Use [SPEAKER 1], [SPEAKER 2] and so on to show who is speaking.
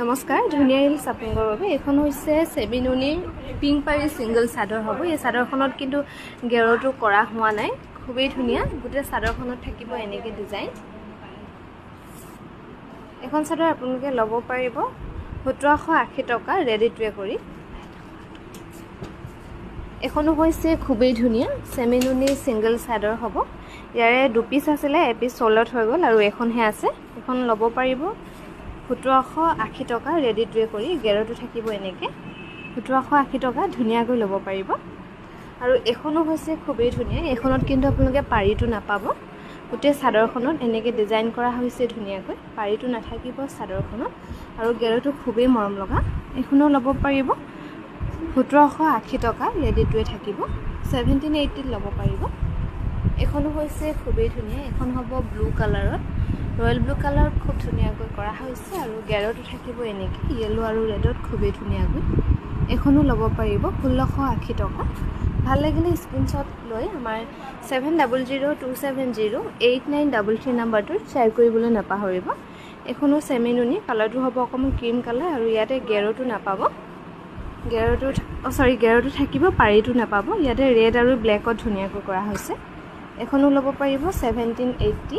[SPEAKER 1] নমস্কাৰ ধুনিয়া ৰিলছ আপোনালোকৰ বাবে এখন হৈছে চেবিনুনিৰ পিংক পাৰি সিঙ্গল চাদৰ হ'ব। এই চাদৰখনত কিন্তু গেৰটো কৰা হোৱা নাই, খুবেই ধুনিয়া। গোটেই চাদৰখনত থাকিব এনেকে ডিজাইন। এখন চাদৰ আপোনালোকে ল'ব পাৰিব 1780 টকা ৰেডি টু কৰি। এখনো হৈছে খুবেই ধুনিয়া চেমিনুনি সিঙ্গল চাদৰ হ'ব। ইয়াৰে দুপিস আছিলে, এপিস সোলত হৈ গ'ল আৰু এখনহে আছে। এখন ল'ব পাৰিব 1780 টকা ৰেডি টু কৰি। গেৰটো থাকিব এনেকে 1780 টকা ধুনিয়াকৈ ল'ব পাৰিব। আৰু এখনো হৈছে খুবেই ধুনিয়া। এখনত কিন্তু আপোনালোকে পাৰিটো নাপাব। গোটেই চাদৰখনত এনেকে ডিজাইন কৰা হৈছে ধুনিয়াকৈ, পাৰিটো নাথাকিব চাদৰখনত আৰু গেৰটো খুবেই মৰম লগা। এখনো ল'ব পাৰিব 1780 টকা ৰেডি টু থাকিব। 1780 ল'ব পাৰিব। এখনো হৈছে খুবেই ধুনিয়া। এখন হ'ব ব্লু কালাৰত, ৰয়েল ব্লু কালাৰত খুব ধুনিয়াকৈ কৰা হৈছে আৰু গেৰটো থাকিব এনেকে ইয়েলো আৰু ৰেডত খুবেই ধুনিয়াকৈ। এখনো ল'ব পাৰিব 1680 টকা। ভাল লাগিলে স্ক্ৰিনশ্বট লৈ আমাৰ 7002708933 নম্বৰটোত শ্বেয়াৰ কৰিবলৈ নাপাহৰিব। এখনো চেমিনুনি, কালাৰটো হ'ব অকণমান ক্ৰীম কালাৰ আৰু ইয়াতে গেৰটো নাপাব। গেৰটো থাকিব, পাৰিটো নাপাব। ইয়াতে ৰেড আৰু ব্লেকত ধুনিয়াকৈ কৰা হৈছে। এখনো ল'ব পাৰিব 1780।